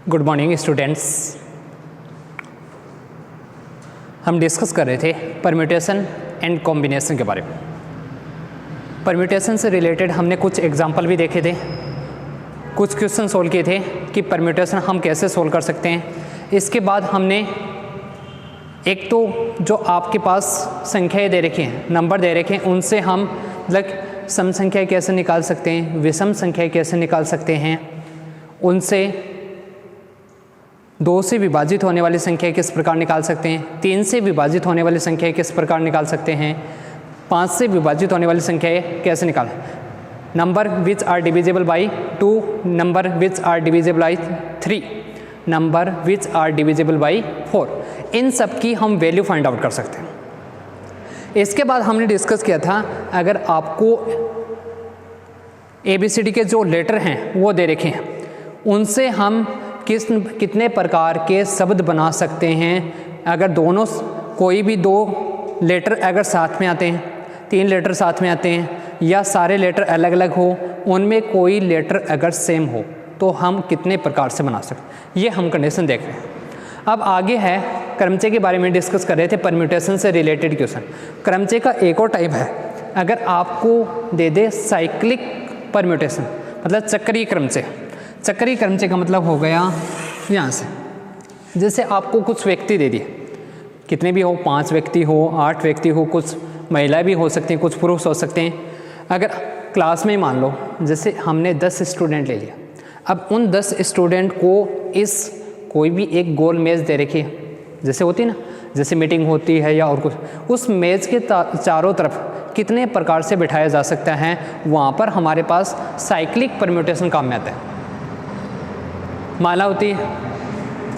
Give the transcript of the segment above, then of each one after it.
Good morning students. हम discuss कर रहे थे परम्यूटेशन एंड कॉम्बिनेशन के बारे में। परम्यूटेशन से रिलेटेड हमने कुछ एग्जांपल भी देखे थे, कुछ क्वेश्चन सोल्व किए थे कि परम्यूटेशन हम कैसे सोल्व कर सकते हैं। इसके बाद हमने एक तो जो आपके पास संख्याएं दे रखी हैं, नंबर दे रखे हैं, उनसे हम मतलब सम संख्या कैसे निकाल सकते हैं, विषम संख्या कैसे निकाल सकते हैं, उनसे 2 से विभाजित होने वाली संख्या किस प्रकार निकाल सकते हैं, 3 से विभाजित होने वाली संख्या किस प्रकार निकाल सकते हैं, 5 से विभाजित होने वाली संख्याएं कैसे निकालें, number which are divisible by 2, number which are divisible by 3, number which are divisible by 4, इन सब की हम वैल्यू फाइंड आउट कर सकते हैं। इसके बाद हमने डिस्कस किया था अगर आपको ABCD के जो लेटर हैं वो दे रखे हैं, उनसे हम कितने प्रकार के शब्द बना सकते हैं। अगर दोनों कोई भी 2 लेटर अगर साथ में आते हैं, 3 लेटर साथ में आते हैं, या सारे लेटर अलग अलग हो, उनमें कोई लेटर अगर सेम हो तो हम कितने प्रकार से बना सकते हैं, ये हम कंडीशन देख रहे हैं। अब आगे है क्रमचय के बारे में डिस्कस कर रहे थे, परम्यूटेशन से रिलेटेड क्वेश्चन। क्रमचय का एक और टाइप है, अगर आपको दे दे साइक्लिक परम्यूटेशन, मतलब चक्रीय क्रमचय। चक्रीय क्रमचय का मतलब हो गया यहाँ से, जैसे आपको कुछ व्यक्ति दे दिए, कितने भी हो, 5 व्यक्ति हो, 8 व्यक्ति हो, कुछ महिलाएं भी हो सकती हैं, कुछ पुरुष हो सकते हैं। अगर क्लास में मान लो जैसे हमने 10 स्टूडेंट ले लिया, अब उन 10 स्टूडेंट को इस कोई भी एक गोल मेज दे रखी है, जैसे होती है ना, जैसे मीटिंग होती है या और कुछ, उस मेज के चारों तरफ कितने प्रकार से बिठाया जा सकता है, वहाँ पर हमारे पास साइक्लिक परम्यूटेशन काम में आता है। माला होती है,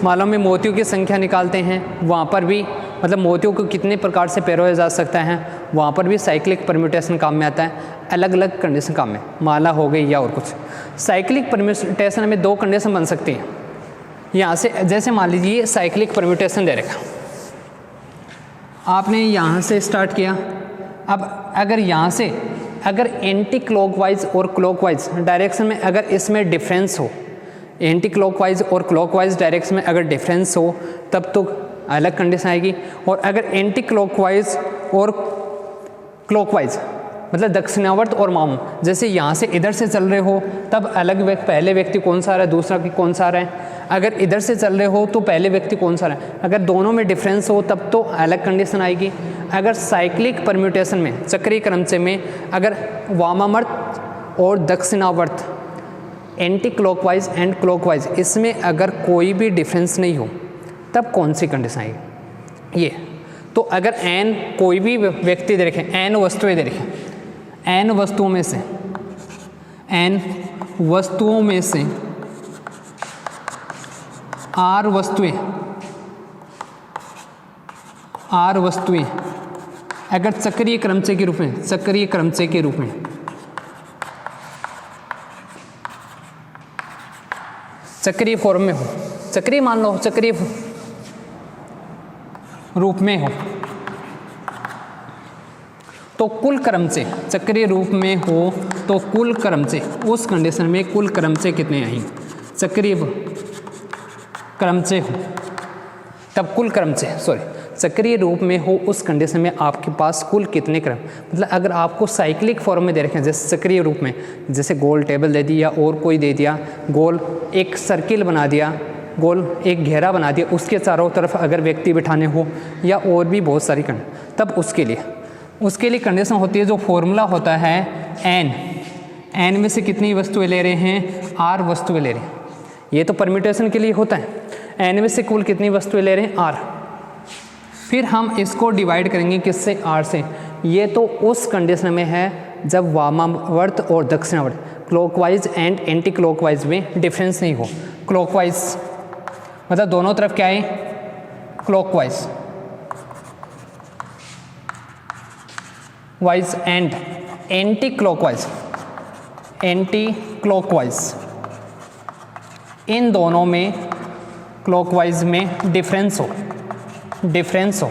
माला में मोतियों की संख्या निकालते हैं, वहाँ पर भी मतलब मोतियों को कितने प्रकार से पिरोया जा सकता है, वहाँ पर भी साइक्लिक परम्यूटेशन काम में आता है। अलग अलग कंडीशन काम में, माला हो गई या और कुछ। साइक्लिक परम्यूटेशन में 2 कंडीशन बन सकती हैं। यहाँ से जैसे मान लीजिए साइक्लिक परम्यूटेशन दे रखा, आपने यहाँ से स्टार्ट किया, अब अगर यहाँ से अगर एंटी क्लॉकवाइज और क्लॉकवाइज डायरेक्शन में अगर इसमें डिफरेंस हो, एंटी क्लॉकवाइज और क्लॉकवाइज डायरेक्शन में अगर डिफरेंस हो तब तो अलग कंडीशन आएगी, और अगर एंटी क्लॉकवाइज और क्लॉकवाइज मतलब दक्षिणावर्त और वाम, जैसे यहाँ से इधर से चल रहे हो तब अलग व्यक्ति, पहले व्यक्ति कौन सा आ रहा है, दूसरा कौन सा आ रहा है। अगर इधर से चल रहे हो तो पहले व्यक्ति कौन सा आ रहा है, अगर दोनों में डिफरेंस हो तब तो अलग कंडीशन आएगी। अगर साइक्लिक परम्यूटेशन में, चक्रीय क्रमचय में, अगर वामावर्त और दक्षिणावर्त, एंटी क्लॉकवाइज एंड क्लॉकवाइज, इसमें अगर कोई भी डिफरेंस नहीं हो तब कौन सी कंडीशन आएगी ये। तो अगर n कोई भी व्यक्ति दे रखे, n वस्तुएं दे रखें, n वस्तुओं में से, n वस्तुओं में से r वस्तुएं अगर चक्रीय क्रमचय के रूप में, चक्रीय क्रमचय के रूप में, चक्रीय फॉर्म में हो, चक्रीय मान लो, चक्रीय रूप में हो, तो कुल क्रमचय चक्रीय रूप में हो तो कुल क्रमचय, उस कंडीशन में कुल क्रमचय कितने आएंगे, चक्रीय क्रमचय हो तब कुल क्रमचय, चक्रीय रूप में हो उस कंडीशन में आपके पास कुल कितने क्रम, मतलब अगर आपको साइक्लिक फॉर्म में दे रखे हैं, जैसे चक्रीय रूप में, जैसे गोल टेबल दे दिया और कोई दे दिया, गोल एक सर्किल बना दिया, गोल एक घेरा बना दिया, उसके चारों तरफ अगर व्यक्ति बिठाने हो या और भी बहुत सारी कंडीशन, तब उसके लिए कंडीशन होती है, जो फॉर्मूला होता है n में से कितनी वस्तुएं ले रहे हैं, r वस्तुएं ले रहे हैं। ये तो परम्यूटेशन के लिए होता है, n में से कुल कितनी वस्तुएं ले रहे हैं, r। फिर हम इसको डिवाइड करेंगे किससे, r से। ये तो उस कंडीशन में है जब वामावर्त और दक्षिणावर्त, क्लॉकवाइज एंड एंटी क्लॉकवाइज में डिफरेंस नहीं हो। क्लॉकवाइज मतलब दोनों तरफ क्या है, clockwise wise and anti clockwise, इन दोनों में क्लॉकवाइज में डिफरेंस हो।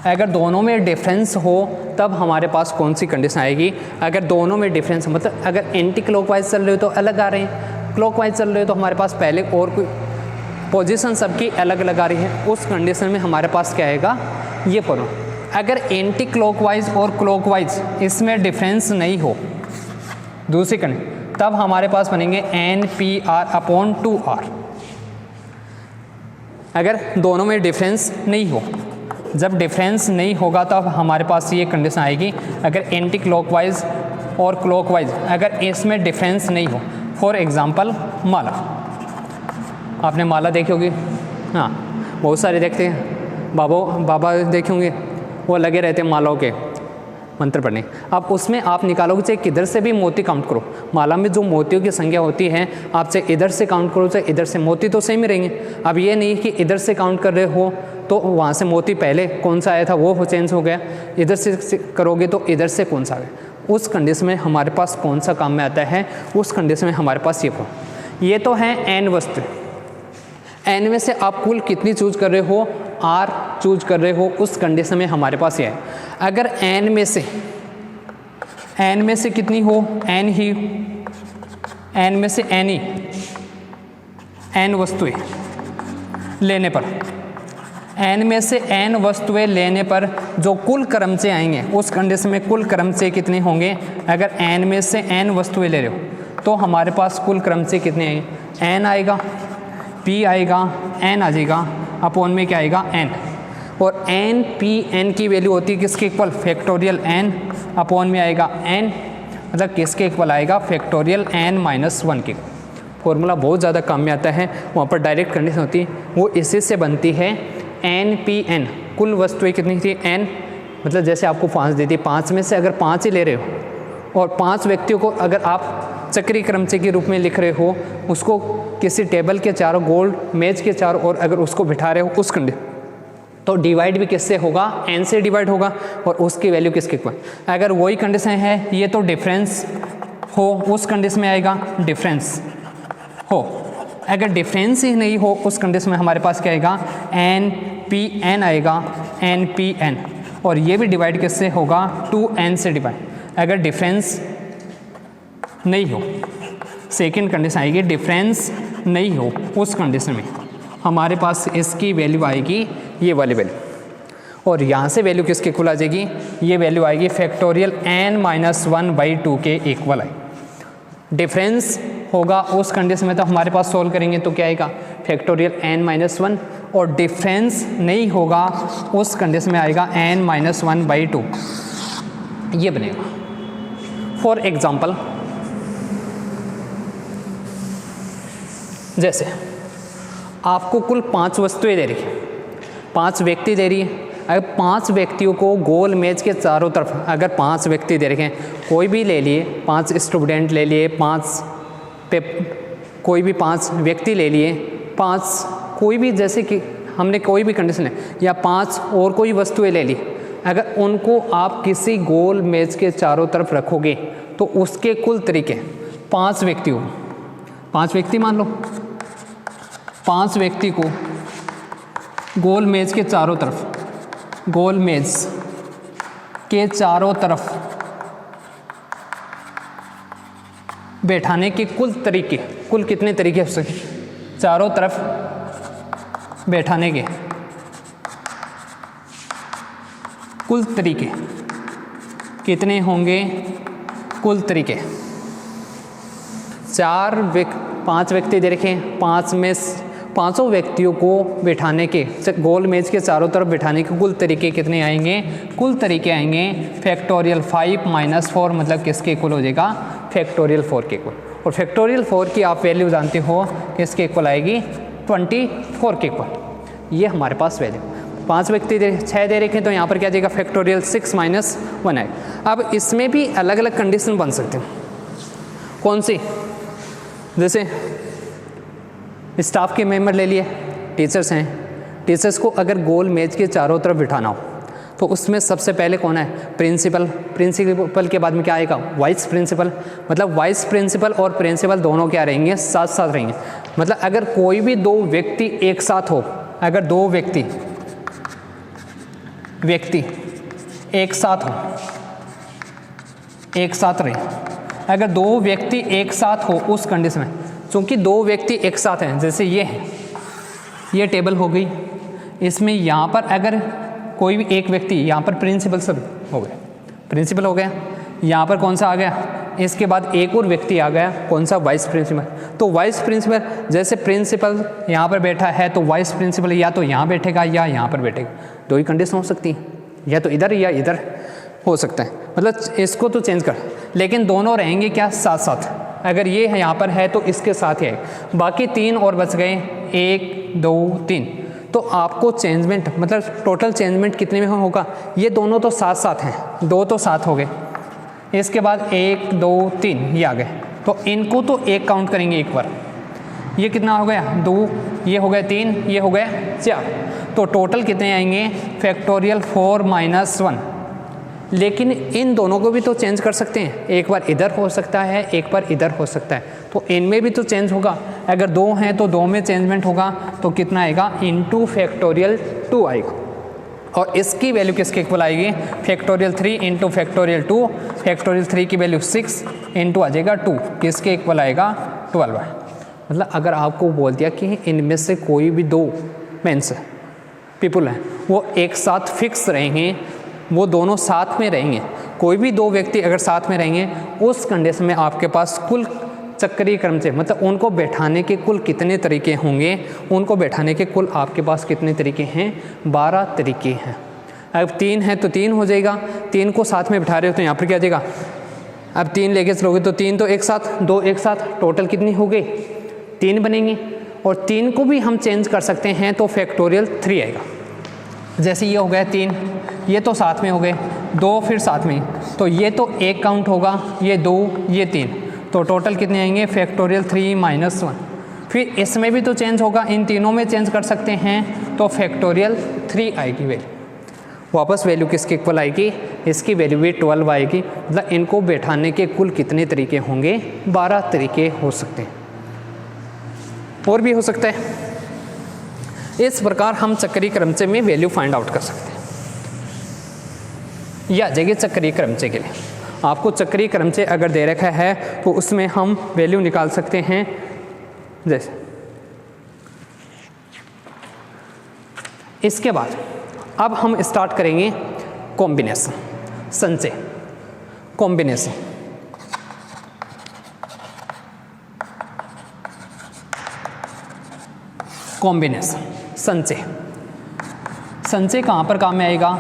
अगर दोनों में डिफरेंस हो तब हमारे पास कौन सी कंडीशन आएगी, अगर दोनों में डिफरेंस मतलब अगर एंटी क्लॉकवाइज चल रहे हो तो अलग आ रहे हैं, क्लॉकवाइज चल रहे हो तो हमारे पास पहले और कोई पोजीशन सबकी अलग अलग आ रही है, उस कंडीशन में हमारे पास क्या आएगा, ये पढ़ो। अगर एंटी क्लॉकवाइज और क्लॉकवाइज इसमें डिफरेंस नहीं हो दूसरी कंडीशन, तब हमारे पास बनेंगे NPR/2R। अगर दोनों में डिफरेंस नहीं हो, जब डिफरेंस नहीं होगा तब हमारे पास ये कंडीशन आएगी। अगर एंटी क्लॉकवाइज और क्लॉकवाइज अगर इसमें डिफरेंस नहीं हो, फॉर एग्जांपल माला, आपने माला देखी होगी, हाँ बहुत सारे देखते हैं, बाबा देखे होंगे, वो लगे रहते हैं मालाओं के मंत्र पढ़ने। अब उसमें आप निकालोगे चाहे किधर से भी मोती काउंट करो, माला में जो मोतियों की संख्या होती है, आप चाहे इधर से काउंट करो चाहे इधर से, मोती तो सेम ही रहेंगे। अब ये नहीं कि इधर से काउंट कर रहे हो तो वहाँ से मोती पहले कौन सा आया था वो चेंज हो गया, इधर से करोगे तो इधर से कौन सा आ गया। उस कंडीशन में हमारे पास कौन सा काम में आता है, उस कंडीशन में हमारे पास ये तो है n वस्तु। n में से आप कुल कितनी चूज कर रहे हो, r चूज कर रहे हो, उस कंडीशन में हमारे पास ये है। अगर n में से कितनी हो, n में से n वस्तुएं लेने पर, n में से n वस्तुएं लेने पर जो कुल क्रमचय आएंगे उस कंडीशन में कुल क्रमचय कितने होंगे। अगर n में से n वस्तुएं ले रहे हो तो हमारे पास कुल क्रमचय कितने आएंगे, n आएगा, p आएगा, n आ जाएगा, अपॉन में क्या आएगा, n। और n p n की वैल्यू होती है किसके इक्वल, फैक्टोरियल n, अपॉन में आएगा n, मतलब किसके इक्वल आएगा, फैक्टोरियल n-1 के। फॉर्मूला बहुत ज़्यादा काम में आता है, वहाँ पर डायरेक्ट कंडीशन होती है, वो इसी से बनती है। n p n कुल वस्तुएं कितनी थी, n मतलब जैसे आपको 5 दी थी, 5 में से अगर 5 ही ले रहे हो और 5 व्यक्तियों को अगर आप चक्रीय क्रमचय के रूप में लिख रहे हो, उसको किसी टेबल के चारों गोल मेज के चारों ओर अगर उसको बिठा रहे हो उस कंडीशन, तो डिवाइड भी किससे होगा, n से डिवाइड होगा, और उसकी वैल्यू किसके इक्वल। अगर वही कंडीशन है ये तो डिफरेंस हो, उस कंडीशन में आएगा डिफरेंस हो। अगर डिफरेंस ही नहीं हो उस कंडीशन में हमारे पास क्या आएगा, NPN आएगा, NPN, और ये भी डिवाइड किससे होगा, 2n से डिवाइड। अगर डिफरेंस नहीं हो, सेकेंड कंडीशन आएगी, डिफरेंस नहीं हो उस कंडीशन में हमारे पास इसकी वैल्यू आएगी ये वाली वैल्यू, और यहाँ से वैल्यू किसके इक्वल आ जाएगी, ये वैल्यू आएगी फैक्टोरियल n-1/2 के इक्वल आएगी। डिफरेंस होगा उस कंडीशन में तो हमारे पास सोल्व करेंगे तो क्या आएगा, फैक्टोरियल n-1, और डिफरेंस नहीं होगा उस कंडीशन में आएगा n-1/2, ये बनेगा। फॉर एग्जाम्पल जैसे आपको कुल 5 वस्तुएं दे रही है, 5 व्यक्ति दे रही है। अगर 5 व्यक्तियों को गोल मेज के चारों तरफ, अगर 5 व्यक्ति दे रखे हैं, कोई भी ले लिए, 5 स्टूडेंट ले लिए, 5 पे कोई भी 5 व्यक्ति ले लिए, 5 कोई भी, जैसे कि हमने कोई भी कंडीशन है, या 5 और कोई वस्तुएं ले ली, अगर उनको आप किसी गोल मेज के चारों तरफ रखोगे तो उसके कुल तरीके 5 व्यक्तियों, 5 व्यक्ति मान लो, 5 व्यक्ति को गोल मेज के चारों तरफ, गोल मेज के चारों तरफ बैठाने के कुल तरीके, कुल कितने तरीके हो सके, चारों तरफ बैठाने के कुल तरीके कितने होंगे, कुल तरीके 5 व्यक्ति दे रखे, 5 में 5 व्यक्तियों को बिठाने के, गोल मेज के चारों तरफ बिठाने के कुल तरीके कितने आएंगे, कुल तरीके आएंगे फैक्टोरियल 5-4, मतलब किसके इक्वल हो जाएगा, फैक्टोरियल 4 के इक्वल। और फैक्टोरियल 4 की आप वैल्यू जानते हो, किसके इक्वल आएगी, 24 के इक्वल। ये हमारे पास वैल्यू, 5 व्यक्ति 6 दे रखे, तो यहाँ पर क्या जाएगा, फैक्टोरियल 6-1 है। अब इसमें भी अलग अलग कंडीशन बन सकते हैं, कौन सी, जैसे स्टाफ के मेंबर ले लिए, टीचर्स हैं, टीचर्स को अगर गोल मेज के चारों तरफ बिठाना हो तो उसमें सबसे पहले कौन है, प्रिंसिपल, प्रिंसिपल के बाद में क्या आएगा, वाइस प्रिंसिपल, मतलब वाइस प्रिंसिपल और प्रिंसिपल दोनों क्या रहेंगे, साथ साथ रहेंगे। मतलब अगर कोई भी 2 व्यक्ति एक साथ हो, अगर 2 व्यक्ति एक साथ हो, एक साथ रहे, अगर 2 व्यक्ति एक साथ हो उस कंडीशन में चूँकि दो व्यक्ति एक साथ हैं, जैसे ये टेबल हो गई, इसमें यहाँ पर अगर कोई भी एक व्यक्ति, यहाँ पर प्रिंसिपल सब हो गए, प्रिंसिपल हो गया, यहाँ पर कौन सा आ गया, इसके बाद एक और व्यक्ति आ गया, कौन सा, वाइस प्रिंसिपल। तो वाइस प्रिंसिपल, जैसे प्रिंसिपल यहाँ पर बैठा है तो वाइस प्रिंसिपल या तो यहाँ बैठेगा या यहाँ पर बैठेगा, दो ही कंडीशन हो सकती है, या तो इधर या इधर हो सकता है, मतलब इसको तो चेंज कर, लेकिन दोनों रहेंगे क्या, साथ साथ। अगर ये है यहाँ पर है तो इसके साथ ही आएगा, बाकी 3 और बच गए, 1 2 3, तो आपको चेंजमेंट मतलब टोटल चेंजमेंट कितने में होगा, ये दोनों तो साथ साथ हैं, 2 तो साथ हो गए, इसके बाद 1 2 3 ये आ गए, तो इनको तो एक काउंट करेंगे एक बार, ये कितना हो गया 2, ये हो गया 3, ये हो गया 4, तो टोटल कितने आएंगे, फैक्टोरियल 4 - 1। लेकिन इन दोनों को भी तो चेंज कर सकते हैं, एक बार इधर हो सकता है, एक बार इधर हो सकता है, तो इनमें भी तो चेंज होगा। अगर 2 हैं तो 2 में चेंजमेंट होगा, तो कितना आएगा, इंटू फैक्टोरियल 2 आएगा, और इसकी वैल्यू किसके इक्वल आएगी, फैक्टोरियल 3 इंटू फैक्टोरियल 2, फैक्टोरियल 3 की वैल्यू 6 इंटू आ जाएगा 2, किसके इक्वल आएगा, 12। मतलब अगर आपको बोल दिया कि इनमें से कोई भी 2 मेंस पीपल हैं वो एक साथ फिक्स रहेंगे, वो दोनों साथ में रहेंगे, कोई भी 2 व्यक्ति अगर साथ में रहेंगे, उस कंडीशन में आपके पास कुल चक्रीय क्रम से मतलब उनको बैठाने के कुल कितने तरीके होंगे, उनको बैठाने के कुल आपके पास कितने तरीके हैं, 12 तरीके हैं। अब 3 है तो 3 हो जाएगा, 3 को साथ में बैठा रहे हो तो यहाँ पर क्या आ जाएगा, अब 3 लेके चलोगे तो 3 तो एक साथ, 2 एक साथ, टोटल कितनी हो गई, 3 बनेंगे, और 3 को भी हम चेंज कर सकते हैं तो फैक्टोरियल 3 आएगा। जैसे ये हो गया 3, ये तो साथ में हो गए, 2 फिर साथ में, तो ये तो एक काउंट होगा, ये 2 ये 3, तो टोटल कितने आएंगे, फैक्टोरियल 3 - 1। फिर इसमें भी तो चेंज होगा, इन तीनों में चेंज कर सकते हैं, तो फैक्टोरियल 3 आएगी वैल्यू, वापस वैल्यू किसके इक्वल आएगी, इसकी वैल्यू भी 12 आएगी। मतलब इनको बैठाने के कुल कितने तरीके होंगे, 12 तरीके हो सकते हैं, और भी हो सकता है। इस प्रकार हम चक्रीय क्रमचय में वैल्यू फाइंड आउट कर सकते हैं। या जगह चक्रीय क्रमचय के लिए आपको चक्रीय क्रमचय अगर दे रखा है तो उसमें हम वैल्यू निकाल सकते हैं। जैसे इसके बाद अब हम स्टार्ट करेंगे कॉम्बिनेशन, संचय, कॉम्बिनेशन। कॉम्बिनेशन, संचय, संचय कहाँ पर काम में आएगा,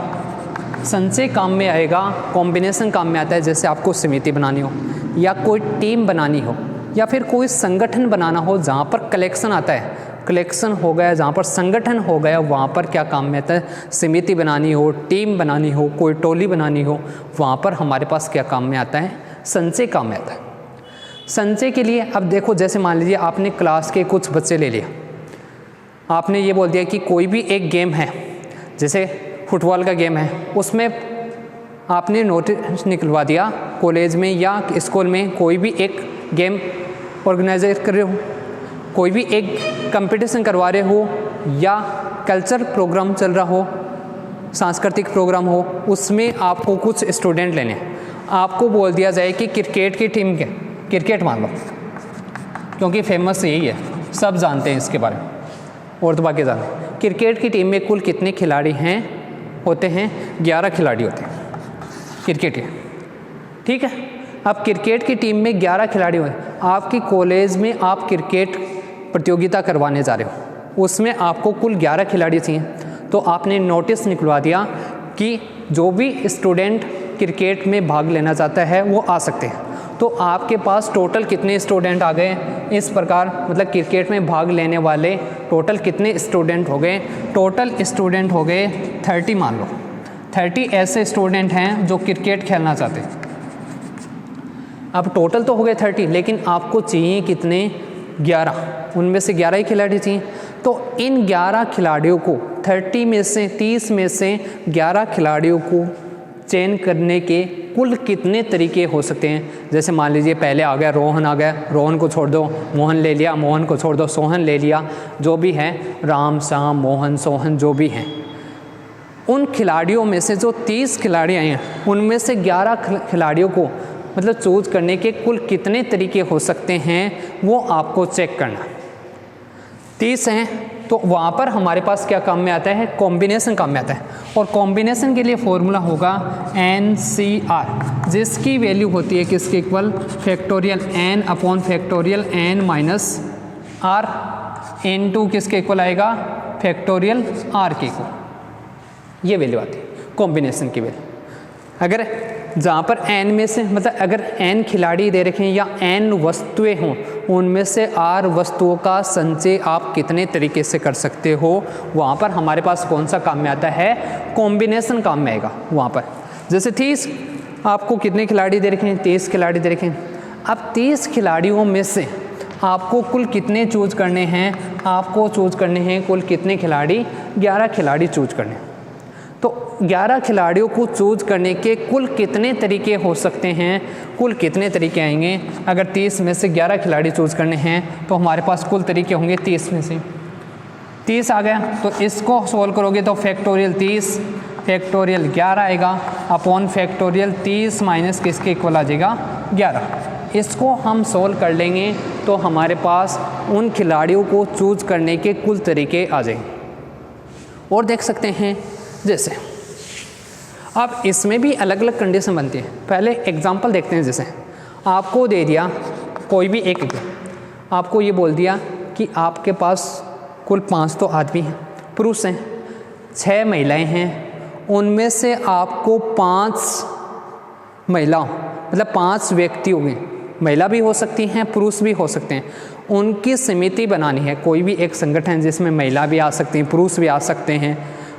संचय काम में आएगा, कॉम्बिनेशन काम में आता है जैसे आपको समिति बनानी हो या कोई टीम बनानी हो या फिर कोई संगठन बनाना हो जहाँ पर कलेक्शन आता है, कलेक्शन हो गया, जहाँ पर संगठन हो गया वहाँ पर क्या काम में आता है, समिति बनानी हो, टीम बनानी हो, कोई टोली बनानी हो, वहाँ पर हमारे पास क्या काम में आता है, संचय काम में आता है। संचय के लिए अब देखो, जैसे मान लीजिए आपने क्लास के कुछ बच्चे ले लिए, आपने ये बोल दिया कि कोई भी एक गेम है, जैसे फुटबॉल का गेम है, उसमें आपने नोटिस निकलवा दिया कॉलेज में या स्कूल में, कोई भी एक गेम ऑर्गेनाइज कर रहे हो, कोई भी एक कंपटीशन करवा रहे हो या कल्चर प्रोग्राम चल रहा हो, सांस्कृतिक प्रोग्राम हो, उसमें आपको कुछ स्टूडेंट लेने हैं। आपको बोल दिया जाए कि क्रिकेट की टीम के, क्रिकेट मान लो क्योंकि फेमस यही है, सब जानते हैं इसके बारे में, और तो बाकी जानते हैं। क्रिकेट की टीम में कुल कितने खिलाड़ी हैं, होते हैं 11 खिलाड़ी होते हैं क्रिकेट के, ठीक है। अब क्रिकेट की टीम में 11 खिलाड़ी हुए, आपकी कॉलेज में आप क्रिकेट प्रतियोगिता करवाने जा रहे हो, उसमें आपको कुल 11 खिलाड़ी चाहिए, तो आपने नोटिस निकलवा दिया कि जो भी स्टूडेंट क्रिकेट में भाग लेना चाहता है वो आ सकते हैं। तो आपके पास टोटल कितने स्टूडेंट आ गए इस प्रकार, मतलब क्रिकेट में भाग लेने वाले टोटल कितने स्टूडेंट हो गए, टोटल स्टूडेंट हो गए 30, मान लो 30 ऐसे स्टूडेंट हैं जो क्रिकेट खेलना चाहते हैं। अब टोटल तो हो गए 30, लेकिन आपको चाहिए कितने, 11, उनमें से 11 ही खिलाड़ी चाहिए। तो इन 11 खिलाड़ियों को 30 में से 30 में से 11 खिलाड़ियों को चयन करने के कुल कितने तरीके हो सकते हैं। जैसे मान लीजिए पहले आ गया रोहन, आ गया, रोहन को छोड़ दो, मोहन ले लिया, मोहन को छोड़ दो, सोहन ले लिया, जो भी है राम, श्याम, मोहन, सोहन जो भी हैं, उन खिलाड़ियों में से जो 30 खिलाड़ी आए हैं उनमें से 11 खिलाड़ियों को मतलब चूज करने के कुल कितने तरीके हो सकते हैं वो आपको चेक करना। 30 हैं तो वहाँ पर हमारे पास क्या काम में आता है, कॉम्बिनेशन काम में आता है। और कॉम्बिनेशन के लिए फॉर्मूला होगा NCR, जिसकी वैल्यू होती है किसके equal, factorial n upon factorial n minus r into किसके इक्वल आएगा, फैक्टोरियल r के इक्वल। ये वैल्यू आती है कॉम्बिनेशन की वैल्यू। अगर जहाँ पर n में से मतलब अगर n खिलाड़ी दे रखे हैं या n वस्तुएं हों, उनमें से r वस्तुओं का संचय आप कितने तरीके से कर सकते हो, वहाँ पर हमारे पास कौन सा काम में आता है, कॉम्बिनेशन काम में आएगा वहाँ पर। जैसे 30 आपको कितने खिलाड़ी दे रखे हैं, 30 खिलाड़ी दे रखे हैं। अब 30 खिलाड़ियों में से आपको कुल कितने चूज करने हैं, आपको चूज करने हैं कुल कितने खिलाड़ी, 11 खिलाड़ी चूज करने हैं। तो 11 खिलाड़ियों को चूज करने के कुल कितने तरीके हो सकते हैं, कुल कितने तरीके आएंगे। अगर 30 में से 11 खिलाड़ी चूज करने हैं तो हमारे पास कुल तरीके होंगे 30 में से 30 आ गया। तो इसको सोल्व करोगे तो फैक्टोरियल 30 फैक्टोरियल 11 आएगा अपॉन फैक्टोरियल 30 माइनस किसके इक्वल आ जाएगा 11। इसको हम सोल्व कर लेंगे तो हमारे पास उन खिलाड़ियों को चूज करने के कुल तरीके आ जाएंगे। और देख सकते हैं जैसे अब इसमें भी अलग अलग कंडीशन बनती है। पहले एग्जांपल देखते हैं। जैसे आपको दे दिया कोई भी एक, आपको ये बोल दिया कि आपके पास कुल 5 तो आदमी हैं, पुरुष हैं, 6 महिलाएं हैं, उनमें से आपको 5 महिलाओं मतलब 5 व्यक्ति होंगे, महिला भी हो सकती हैं पुरुष भी हो सकते हैं, उनकी समिति बनानी है। कोई भी एक संगठन जिसमें महिला भी आ सकती हैं पुरुष भी आ सकते हैं।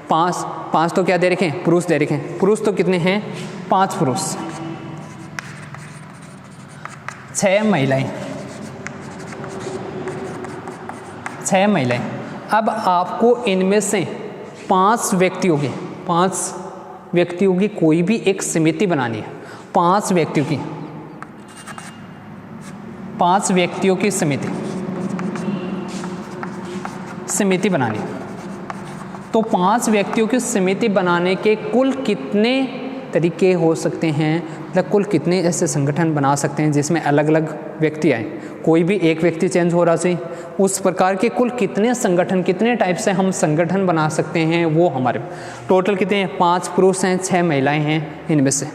5 तो क्या दे रखे हैं, पुरुष दे रखे हैं। पुरुष तो कितने हैं, 5 पुरुष, 6 महिलाएं, 6 महिलाएं। अब आपको इनमें से 5 व्यक्तियों की कोई भी एक समिति बनानी है। 5 व्यक्तियों की समिति बनानी है। तो 5 व्यक्तियों की समिति बनाने के कुल कितने तरीके हो सकते हैं, मतलब कुल कितने ऐसे संगठन बना सकते हैं जिसमें अलग अलग व्यक्ति आए, कोई भी एक व्यक्ति चेंज हो रहा चाहिए। उस प्रकार के कुल कितने संगठन, कितने टाइप से हम संगठन बना सकते हैं, वो हमारे टोटल कितने हैं, 5 पुरुष हैं 6 महिलाएं हैं इनमें से।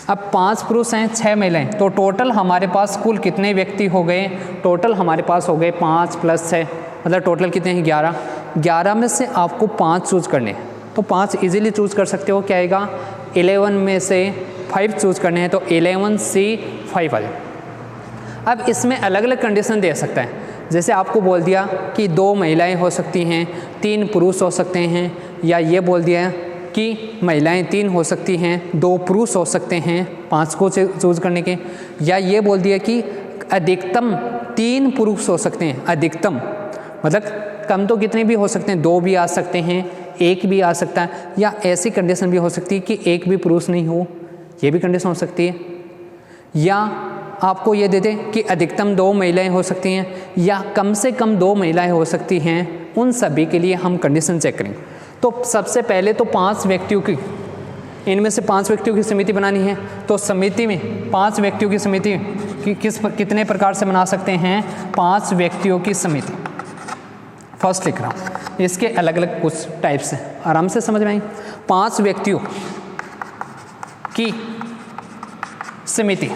अब 5 पुरुष हैं 6 महिलाएं, तो टोटल हमारे पास कुल कितने व्यक्ति हो गए, टोटल हमारे पास हो गए 5 + 6 मतलब टोटल कितने हैं 11। 11 में से आपको 5 चूज करने हैं, तो 5 इजीली चूज कर सकते हो। क्या आएगा, 11 में से 5 चूज करने हैं तो 11C5 आ जाए। अब इसमें अलग अलग कंडीशन दे सकता है। जैसे आपको बोल दिया कि 2 महिलाएं हो सकती हैं, 3 पुरुष हो सकते हैं, या ये बोल दिया कि महिलाएं 3 हो सकती हैं, 2 पुरुष हो सकते हैं 5 को चूज करने के, या ये बोल दिया कि अधिकतम 3 पुरुष हो सकते हैं। अधिकतम मतलब कम तो कितने भी हो सकते हैं, 2 भी आ सकते हैं, 1 भी आ सकता है, या ऐसी कंडीशन भी हो सकती है कि 1 भी पुरुष नहीं हो, ये भी कंडीशन हो सकती है। या आपको ये दे दें कि अधिकतम 2 महिलाएं हो सकती हैं या कम से कम 2 महिलाएं हो सकती हैं। उन सभी के लिए हम कंडीशन चेक करेंगे। तो सबसे पहले तो 5 व्यक्तियों की, इनमें से 5 व्यक्तियों की समिति बनानी है। तो समिति में 5 व्यक्तियों की समिति कितने प्रकार से बना सकते हैं, 5 व्यक्तियों की समिति। फर्स्ट लिख रहा हूँ, इसके अलग अलग कुछ टाइप्स हैं, आराम से समझ में आएंगे। 5 व्यक्तियों की समिति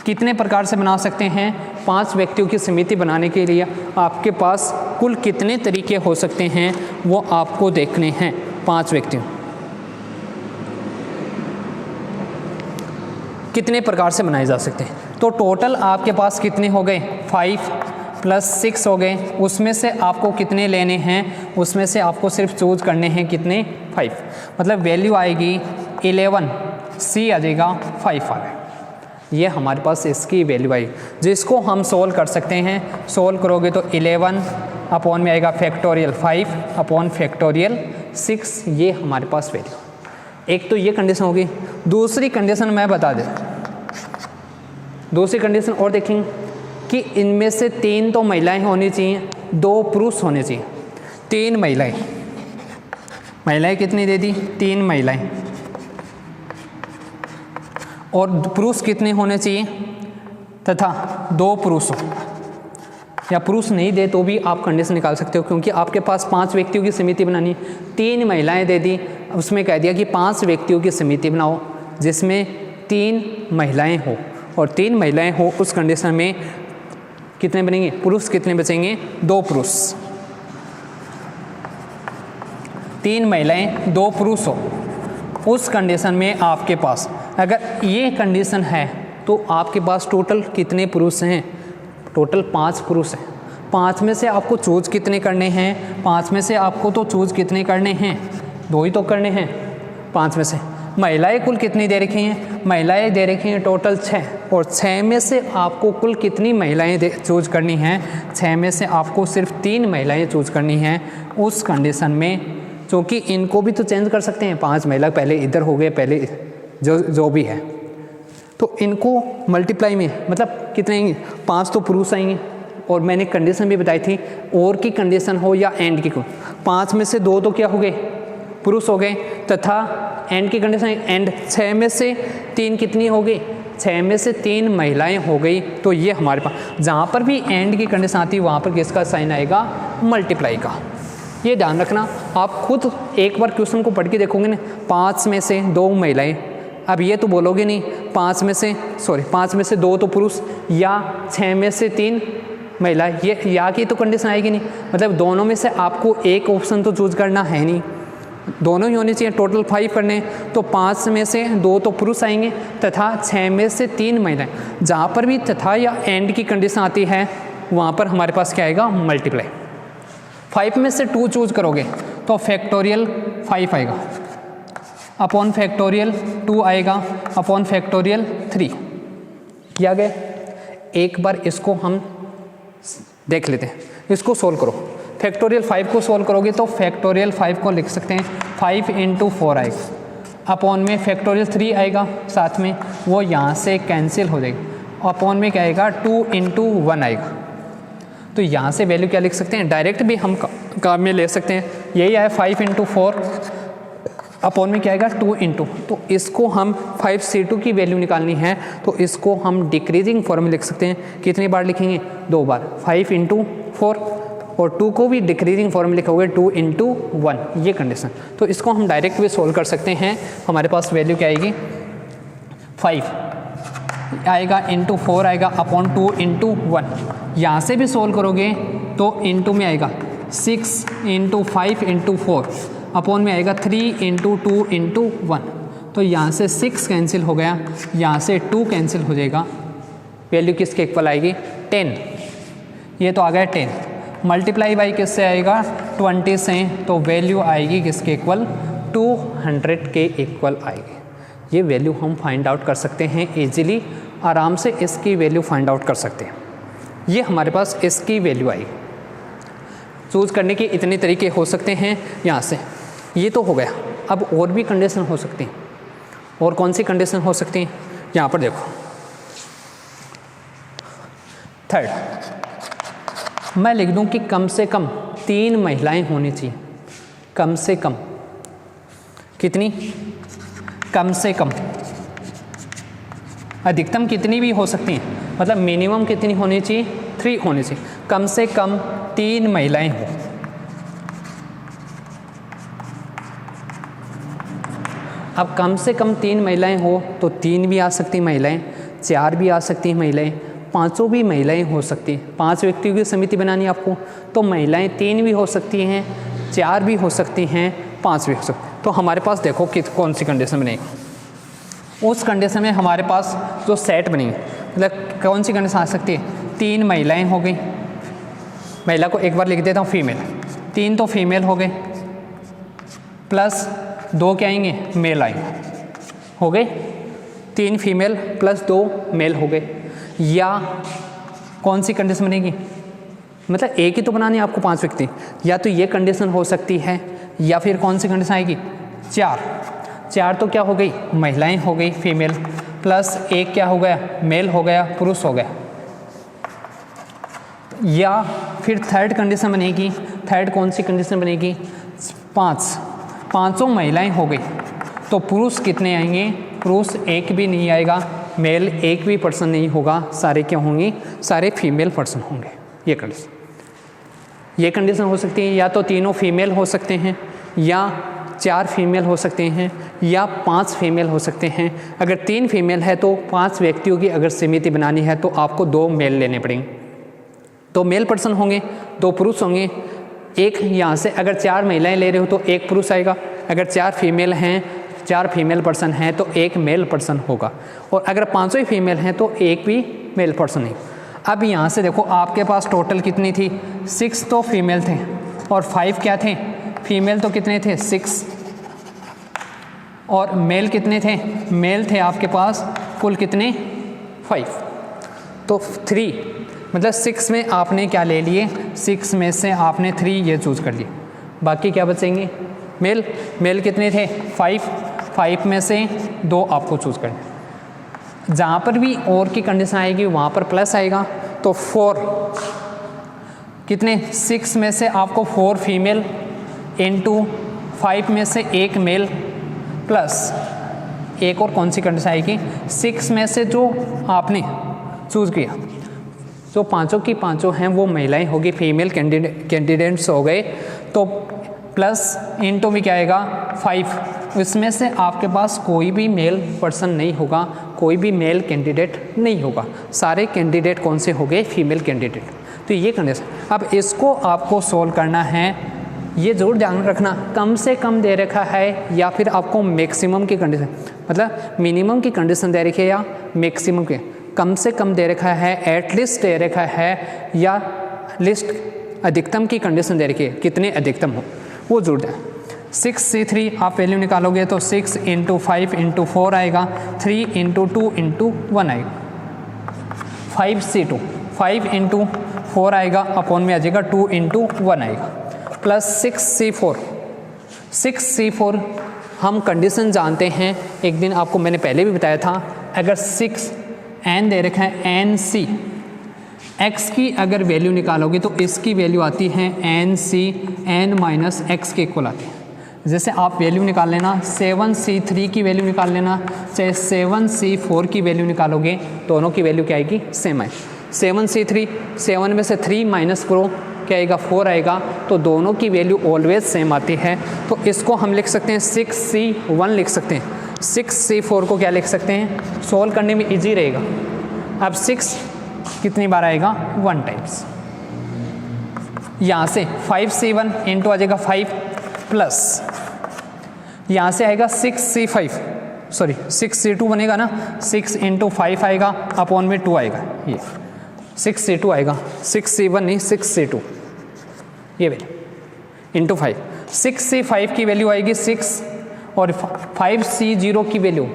कितने प्रकार से बना सकते हैं। 5 व्यक्तियों की समिति बनाने के लिए आपके पास कुल कितने तरीके हो सकते हैं वो आपको देखने हैं। 5 व्यक्तियों कितने प्रकार से बनाए जा सकते हैं। तो टोटल आपके पास कितने हो गए, 5 + 6 हो गए। उसमें से आपको कितने लेने हैं, उसमें से आपको सिर्फ चूज करने हैं कितने, 5। मतलब वैल्यू आएगी 11C आ जाएगा, 5 आ गए। ये हमारे पास इसकी वैल्यू आई, जिसको हम सोल्व कर सकते हैं। सोल्व करोगे तो 11 अपॉन में आएगा फैक्टोरियल 5 अपॉन फैक्टोरियल 6, ये हमारे पास वैल्यू। एक तो ये कंडीशन होगी। दूसरी कंडीशन मैं बता दें, दूसरी कंडीशन और देखेंगे कि इनमें से 3 तो महिलाएं होनी चाहिए, 2 पुरुष होने चाहिए। 3 महिलाएं कितनी दे दी, 3 महिलाएं, और पुरुष कितने होने चाहिए तथा 2 पुरुष हो, या पुरुष नहीं दे तो भी आप कंडीशन निकाल सकते हो, क्योंकि आपके पास 5 व्यक्तियों की समिति बनानी है, 3 महिलाएं दे दी, उसमें कह दिया कि 5 व्यक्तियों की समिति बनाओ जिसमें 3 महिलाएं हो, और 3 महिलाएं हो उस कंडीशन में कितने बनेंगे, पुरुष कितने बचेंगे, 2 पुरुष। 3 महिलाएं 2 पुरुष हो, उस कंडीशन में आपके पास अगर ये कंडीशन है तो आपके पास टोटल कितने पुरुष हैं, टोटल 5 पुरुष हैं। 5 में से आपको चूज कितने करने हैं, 5 में से आपको तो चूज कितने करने हैं, 2 ही तो करने हैं 5 में से। महिलाएं कुल कितनी दे रखी हैं, महिलाएं दे रखी हैं टोटल 6, और 6 में से आपको कुल कितनी महिलाएं चूज करनी हैं, 6 में से आपको सिर्फ 3 महिलाएं चूज करनी हैं। उस कंडीशन में क्योंकि इनको भी तो चेंज कर सकते हैं, 5 महिला पहले इधर हो गए, पहले जो भी है, तो इनको मल्टीप्लाई में मतलब कितने आएंगे, 5 तो पुरुष आएंगे, और मैंने कंडीशन भी बताई थी और की कंडीशन हो या एंड की, 5 में से 2 तो क्या हो गए, पुरुष हो गए, तथा एंड की कंडीशन एंड 6 में से 3 कितनी हो गई, 6 में से 3 महिलाएं हो गई। तो ये हमारे पास जहाँ पर भी एंड की कंडीशन आती है वहाँ पर किसका साइन आएगा, मल्टीप्लाई का। ये ध्यान रखना, आप खुद एक बार क्वेश्चन को पढ़ के देखोगे ना, 5 में से 2 महिलाएं, अब ये तो बोलोगे नहीं 5 में से 2 तो पुरुष, या 6 में से 3 महिला, ये या की तो कंडीशन आएगी नहीं, मतलब दोनों में से आपको एक ऑप्शन तो चूज करना है नहीं, दोनों ही होने चाहिए, टोटल 5 करने, तो 5 में से 2 तो पुरुष आएंगे तथा 6 में से 3 महिलाएं। जहाँ पर भी तथा या एंड की कंडीशन आती है वहाँ पर हमारे पास क्या आएगा, मल्टीप्लाई। 5 में से 2 चूज करोगे तो फैक्टोरियल 5 आएगा, अपॉन फैक्टोरियल 2 आएगा, अपॉन फैक्टोरियल 3 किया गया। एक बार इसको हम देख लेते हैं, इसको सोल्व करो। फैक्टोरियल 5 को सोल्व करोगे तो फैक्टोरियल 5 को लिख सकते हैं 5 × 4 आएगा, अपॉन में फैक्टोरियल 3 आएगा, साथ में वो यहाँ से कैंसिल हो जाएगा, अपॉन में क्या आएगा 2 × 1 आएगा। तो यहाँ से वैल्यू क्या लिख सकते हैं, डायरेक्ट भी हम काम में ले सकते हैं, यही है 5 × 4, अपॉन में क्या आएगा 2 × तो इसको हम 5C2 की वैल्यू निकालनी है तो इसको हम डिक्रीजिंग फॉर्म में लिख सकते हैं। कितनी बार लिखेंगे, 2 बार, 5 × 4, और 2 को भी डिक्रीजिंग फॉर्म में लिखोगे 2 × 1, ये कंडीशन। तो इसको हम डायरेक्ट भी सोल्व कर सकते हैं। हमारे पास वैल्यू क्या आएगी, 5 आएगा × 4 आएगा, अपॉन 2 × 1। यहाँ से भी सोल्व करोगे तो इंटू में आएगा 6 × 5 × 4, अपॉन में आएगा 3 × 2 × 1। तो यहाँ से 6 कैंसिल हो गया, यहाँ से 2 कैंसिल हो जाएगा, वैल्यू किसके इक्वल आएगी, 10। ये तो आ गया 10, मल्टीप्लाई बाई किससे आएगा, 20 से, तो वैल्यू आएगी किसके इक्वल, 200 के इक्वल आएगी। ये वैल्यू हम फाइंड आउट कर सकते हैं इजीली, आराम से इसकी वैल्यू फाइंड आउट कर सकते हैं। ये हमारे पास इसकी वैल्यू आई। चूज़ करने के इतने तरीके हो सकते हैं यहाँ से, ये तो हो गया। अब और भी कंडीशन हो सकती हैं, और कौन सी कंडीशन हो सकती हैं, यहाँ पर देखो। थर्ड, मैं लिख दूँ कि कम से कम 3 महिलाएं होनी चाहिए, कम से कम कितनी, कम से कम, अधिकतम कितनी भी हो सकती हैं, मतलब मिनिमम कितनी होनी चाहिए, 3 होनी चाहिए, कम से कम 3 महिलाएं हो। अब कम से कम 3 महिलाएं हो तो 3 भी आ सकती महिलाएं, 4 भी आ सकती हैं महिलाएं, 5 भी महिलाएं हो सकती हैं। 5 व्यक्तियों की समिति बनानी है आपको, तो महिलाएं 3 भी हो सकती हैं, 4 भी हो सकती हैं, 5 भी हो सकती हैं। तो हमारे पास देखो कि कौन सी कंडीशन बनेगी। उस कंडीशन में हमारे पास जो सेट बनेंगे, मतलब कौन सी कंडीशन आ सकती है, 3 महिलाएं हो गई, महिला को एक बार लिख देता हूँ फीमेल, 3 तो फीमेल हो गए, प्लस 2 क्या आएंगे, मेल आएंगे, हो गए 3 फीमेल प्लस 2 मेल हो गए। या कौन सी कंडीशन बनेगी, मतलब एक ही तो बनानी है आपको 5 व्यक्ति, या तो ये कंडीशन हो सकती है, या फिर कौन सी कंडीशन आएगी, 4 तो क्या हो गई, महिलाएं हो गई फीमेल, प्लस 1 क्या हो गया, मेल हो गया, पुरुष हो गया। या फिर थर्ड कंडीशन बनेगी, थर्ड कौन सी कंडीशन बनेगी, 5 महिलाएं हो गई, तो पुरुष कितने आएंगे, पुरुष एक भी नहीं आएगा, मेल एक भी पर्सन नहीं होगा, सारे क्या होंगे, सारे फीमेल पर्सन होंगे। ये कंडीशन हो सकती है, या तो तीनों फीमेल हो सकते हैं, या 4 फीमेल हो सकते हैं, या 5 फीमेल हो सकते हैं। अगर 3 फीमेल है तो 5 व्यक्तियों की अगर समिति बनानी है तो आपको 2 मेल लेने पड़ेंगे। तो मेल पर्सन होंगे, 2 पुरुष होंगे, एक यहाँ से अगर 4 महिलाएं ले रहे हो तो 1 पुरुष आएगा, अगर 4 फीमेल हैं, 4 फीमेल पर्सन हैं तो 1 मेल पर्सन होगा, और अगर 5 ही फीमेल हैं तो 1 भी मेल पर्सन नहीं। अब यहाँ से देखो आपके पास टोटल कितनी थी, 6 तो फीमेल थे और 5 क्या थे, फीमेल तो कितने थे 6, और मेल कितने थे, मेल थे आपके पास कुल कितने 5, तो 3, मतलब 6 में आपने क्या ले लिए, 6 में से आपने 3 ये चूज़ कर लिए, बाकी क्या बचेंगे मेल, मेल कितने थे 5 में से 2 आपको चूज़ करना। जहाँ पर भी और की कंडीशन आएगी वहाँ पर प्लस आएगा, तो 4 कितने 6 में से आपको 4 फीमेल इंटू 5 में से 1 मेल प्लस एक और कौन सी कंडीशन आएगी, 6 में से जो आपने चूज़ किया, जो पाँचों की पाँचों हैं वो महिलाएं होगी, फीमेल कैंडिडेट्स हो गए, तो प्लस इंटू में क्या आएगा 5, इसमें से आपके पास कोई भी मेल पर्सन नहीं होगा, कोई भी मेल कैंडिडेट नहीं होगा, सारे कैंडिडेट कौन से हो गए, फीमेल कैंडिडेट। तो ये कंडीशन, अब इसको आपको सोल्व करना है, ये ज़रूर ध्यान रखना कम से कम दे रखा है या फिर आपको मैक्सिमम की कंडीशन, मतलब मिनिमम की कंडीशन दे रखी है या मैक्सिमम के, कम से कम दे रखा है, एटलीस्ट दे रखा है, या लिस्ट अधिकतम की कंडीशन दे रखी है, कितने अधिकतम हो वो जरूर दें। 6C3 आप वैल्यू निकालोगे तो 6 × 5 × 4 आएगा, 3 × 2 × 1 आएगा, 5C2 5 × 4 आएगा, अपॉन में आ जाएगा 2 × 1 आएगा, प्लस 6C4 हम कंडीशन जानते हैं, एक दिन आपको मैंने पहले भी बताया था, अगर 6 n दे रखा है NC, x की अगर वैल्यू निकालोगे तो इसकी वैल्यू आती है NC n - x के इक्वल आती है। जैसे आप वैल्यू निकाल लेना, 7C3 की वैल्यू निकाल लेना, चाहे 7C4 की वैल्यू निकालोगे, दोनों की वैल्यू क्या आएगी, सेम आएगी। 7C3, 7 में से 3 माइनस करो, क्या आएगा 4 आएगा, तो दोनों की वैल्यू ऑलवेज सेम आती है। तो इसको हम लिख सकते हैं 6C1 लिख सकते हैं, 6C4 को क्या लिख सकते हैं, सोल्व करने में इजी रहेगा। अब 6 कितनी बार आएगा, 1 टाइम्स, यहाँ से 5C1 इंटू आ जाएगा 5 प्लस यहाँ से आएगा 6C2 बनेगा ना, 6 × 5 आएगा, अपॉन में 2 आएगा, ये 6C2 आएगा, 6C1 नहीं 6C2, ये वैल्यू इंटू 5, 6C5 की वैल्यू आएगी 6, और 5C0 की वैल्यू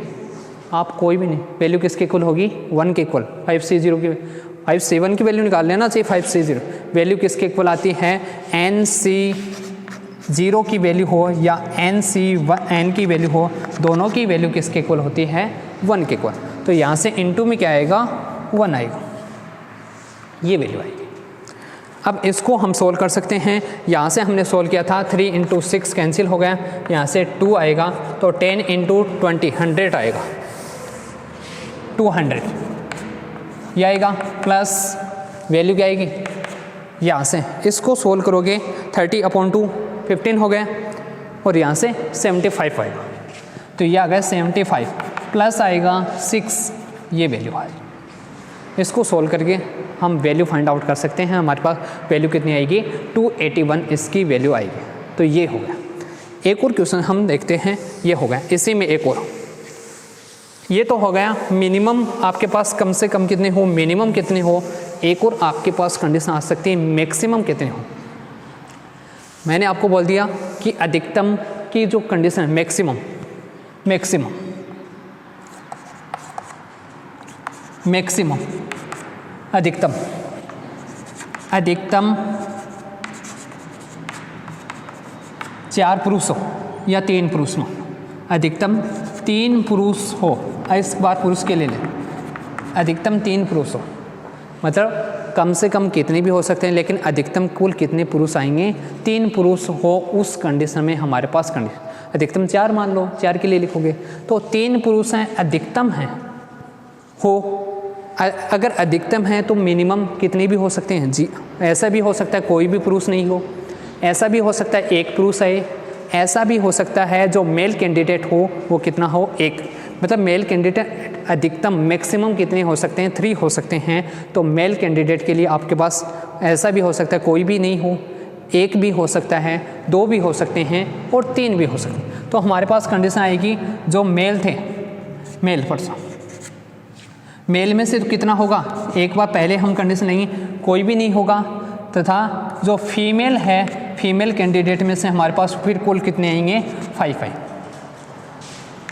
आप कोई भी नहीं, वैल्यू किसके इक्वल होगी, 1 के इक्वल, 5C1 की वैल्यू निकाल लेना चाहिए, 5C0 वैल्यू किसके इक्वल आती है, NC0 की वैल्यू हो या NC1 की वैल्यू हो, दोनों की वैल्यू किसके इक्वल होती है, 1 के इक्वल। तो यहाँ से इंटू में क्या आएगा, 1 आएगा, ये वैल्यू आएगी। अब इसको हम सोल्व कर सकते हैं, यहाँ से हमने सोल्व किया था, 3 × 6 कैंसिल हो गया, यहाँ से 2 आएगा, तो 10 × 20 100 आएगा, 200 ये आएगा, प्लस वैल्यू क्या आएगी, यहाँ से इसको सोल्व करोगे 30/2 15 हो गया, और यहाँ से 75 आएगा, तो ये आ गया 75 प्लस आएगा 6, ये वैल्यू आएगी। इसको सोल्व करके हम वैल्यू फाइंड आउट कर सकते हैं, हमारे पास वैल्यू कितनी आएगी, 281 इसकी वैल्यू आएगी। तो ये हो गया। एक और क्वेश्चन हम देखते हैं, ये हो गया, इसी में एक और, ये तो हो गया मिनिमम आपके पास कम से कम कितने हो, मिनिमम कितने हो, एक और आपके पास कंडीशन आ सकती है मैक्सिमम कितने हो। मैंने आपको बोल दिया कि अधिकतम की जो कंडीशन है मैक्सिमम अधिकतम 4 पुरुष हो या 3 पुरुष हो, अधिकतम 3 पुरुष हो, इस बार पुरुष के ले लें, अधिकतम 3 पुरुष हो, मतलब कम से कम कितने भी हो सकते हैं, लेकिन अधिकतम कुल कितने पुरुष आएंगे, 3 पुरुष हो, उस कंडीशन में हमारे पास कंडीशन। अधिकतम 4 मान लो, 4 के लिए लिखोगे। तो 3 पुरुष हैं, अधिकतम हैं हो, अगर अधिकतम है तो मिनिमम कितने भी हो सकते हैं जी। ऐसा भी हो सकता है कोई भी पुरुष नहीं हो, ऐसा भी हो सकता है एक पुरुष है, ऐसा भी हो सकता है जो मेल कैंडिडेट हो वो कितना हो, एक। मतलब मेल कैंडिडेट अधिकतम मैक्सिमम कितने हो सकते हैं, 3 हो सकते हैं। तो मेल कैंडिडेट के लिए आपके पास ऐसा भी हो सकता है कोई भी नहीं हो, एक भी हो सकता है, 2 भी हो सकते हैं और 3 भी हो सकते हैं। तो हमारे पास कंडीशन आएगी जो मेल थे, मेल पर्सन, मेल में से तो कितना होगा, एक बार पहले हम कंडीशन लेंगे कोई भी नहीं होगा, तथा जो फीमेल है, फीमेल कैंडिडेट में से हमारे पास फिर कुल कितने आएंगे, 5 आए।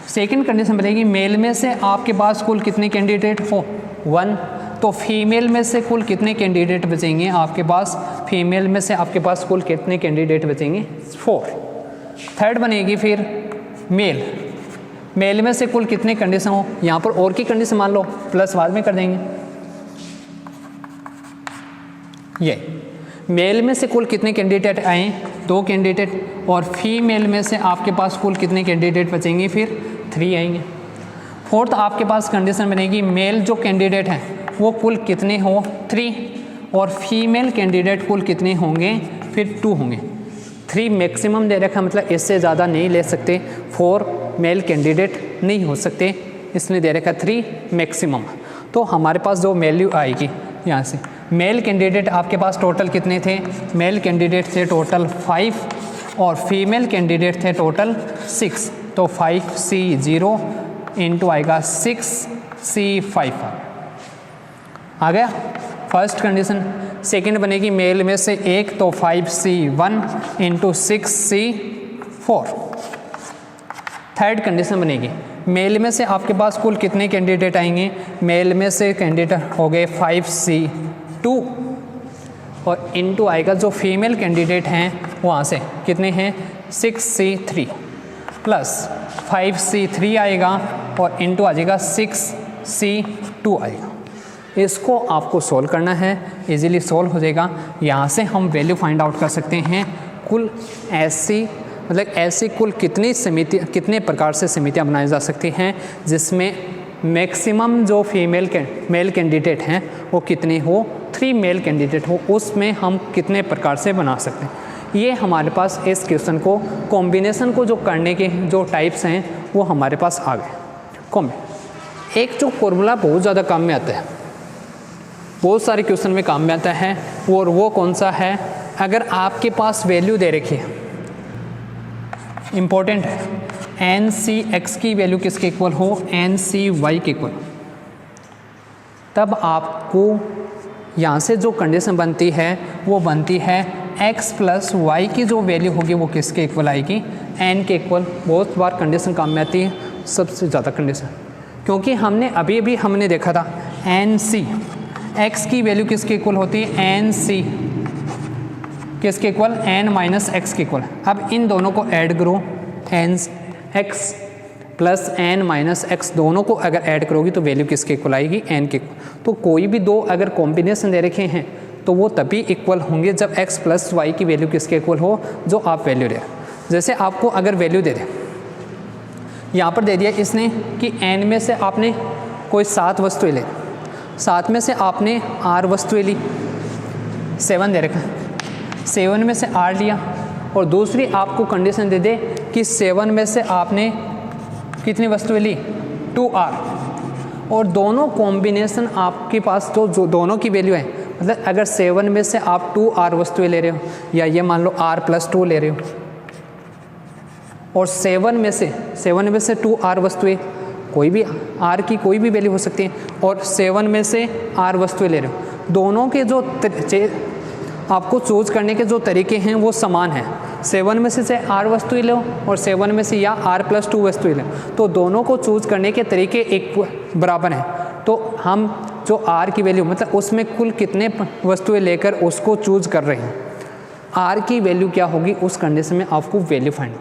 सेकंड कंडीशन बनेगी मेल में से आपके पास कुल कितने कैंडिडेट हो, 1। तो फीमेल में से कुल कितने कैंडिडेट बचेंगे आपके पास, फीमेल में से आपके पास कुल कितने कैंडिडेट बचेंगे, 4। थर्ड बनेगी फिर मेल, मेल में से कुल कितने कंडीशन हो, यहाँ पर और की कंडीशन मान लो, प्लस बाद में कर देंगे। ये मेल में से कुल कितने कैंडिडेट आए, 2 कैंडिडेट, और फीमेल में से आपके पास कुल कितने कैंडिडेट बचेंगे, फिर 3 आएंगे। फोर्थ आपके पास कंडीशन बनेगी मेल जो कैंडिडेट हैं वो कुल कितने हो, 3, और फीमेल कैंडिडेट कुल कितने होंगे, फिर 2 होंगे। 3 मैक्सिमम दे रखा, मतलब इससे ज़्यादा नहीं ले सकते, 4 मेल कैंडिडेट नहीं हो सकते, इसने दे रखा 3 मैक्सिमम। तो हमारे पास जो वैल्यू आएगी यहाँ से, मेल कैंडिडेट आपके पास टोटल कितने थे, मेल कैंडिडेट थे टोटल 5 और फीमेल कैंडिडेट थे टोटल 6। तो 5C0 इंटू आएगा 6C5 आ गया फर्स्ट कंडीशन। सेकंड बनेगी मेल में से 1, तो 5C1 into 6C4। Third condition बनेगी मेल में से आपके पास कुल कितने कैंडिडेट आएंगे, मेल में से कैंडिडेट हो गए 5C2 और इनटू आएगा जो फीमेल कैंडिडेट हैं वहाँ से कितने हैं, 6C3 प्लस 5C3 आएगा और इनटू आ जाएगा 6C2 आएगा। इसको आपको सोल्व करना है, इजीली सोल्व हो जाएगा। यहाँ से हम वैल्यू फाइंड आउट कर सकते हैं कुल ऐसी, मतलब ऐसी कुल कितनी समिति, कितने प्रकार से समितियाँ बनाई जा सकती हैं जिसमें मैक्सिमम जो मेल कैंडिडेट हैं वो कितने हो, 3 मेल कैंडिडेट हो, उसमें हम कितने प्रकार से बना सकते हैं। ये हमारे पास इस क्वेश्चन को कॉम्बिनेशन को जो करने के जो टाइप्स हैं वो हमारे पास आ गए। एक जो फॉर्मूला बहुत ज़्यादा काम में आता है, बहुत सारे क्वेश्चन में काम में आता है, और वो कौन सा है, अगर आपके पास वैल्यू दे रखी है, इम्पोर्टेंट है, NC(x) की वैल्यू किसके इक्वल हो, NC(y) के इक्वल, तब आपको यहाँ से जो कंडीशन बनती है वो बनती है x प्लस वाई की जो वैल्यू होगी वो किसके इक्वल आएगी, n के इक्वल। बहुत बार कंडीशन काम में आती है, सबसे ज़्यादा कंडीशन, क्योंकि हमने अभी हमने देखा था NC x की वैल्यू किसके इक्वल होती है, NC किसके इक्वल, n माइनस एक्स के इक्वल। अब इन दोनों को ऐड करो, x plus n minus x, दोनों को अगर ऐड करोगी तो वैल्यू किसके इक्वल आएगी, n के इक्वल। तो कोई भी दो अगर कॉम्बिनेशन दे रखे हैं तो वो तभी इक्वल होंगे जब x प्लस वाई की वैल्यू किसके इक्वल हो, जो आप वैल्यू दे। जैसे आपको अगर वैल्यू दे दें, यहाँ पर दे दिया इसने कि n में से आपने कोई 7 वस्तुएं ले, 7 में से आपने r वस्तुएं ली, 7 दे रखा, 7 में से r लिया, और दूसरी आपको कंडीशन दे दे कि 7 में से आपने कितनी वस्तुएं ली, 2r, और दोनों कॉम्बिनेशन आपके पास जो दोनों की वैल्यू है, मतलब अगर 7 में से आप 2r वस्तुएं ले रहे हो, या ये मान लो r प्लस 2 ले रहे हो, और 7 में से 2r वस्तुएं, कोई भी r की कोई भी वैल्यू हो सकती है, और 7 में से r वस्तुएं ले रहे हो, दोनों के जो आपको चूज करने के जो तरीके हैं वो समान हैं। 7 में से r वस्तुएं लो और 7 में से या r प्लस 2 वस्तुएं लो, तो दोनों को चूज करने के तरीके एक बराबर हैं। तो हम जो r की वैल्यू, मतलब उसमें कुल कितने वस्तुएं लेकर उसको चूज कर रहे हैं, r की वैल्यू क्या होगी, उस कंडीशन में आपको वैल्यू फाइंड।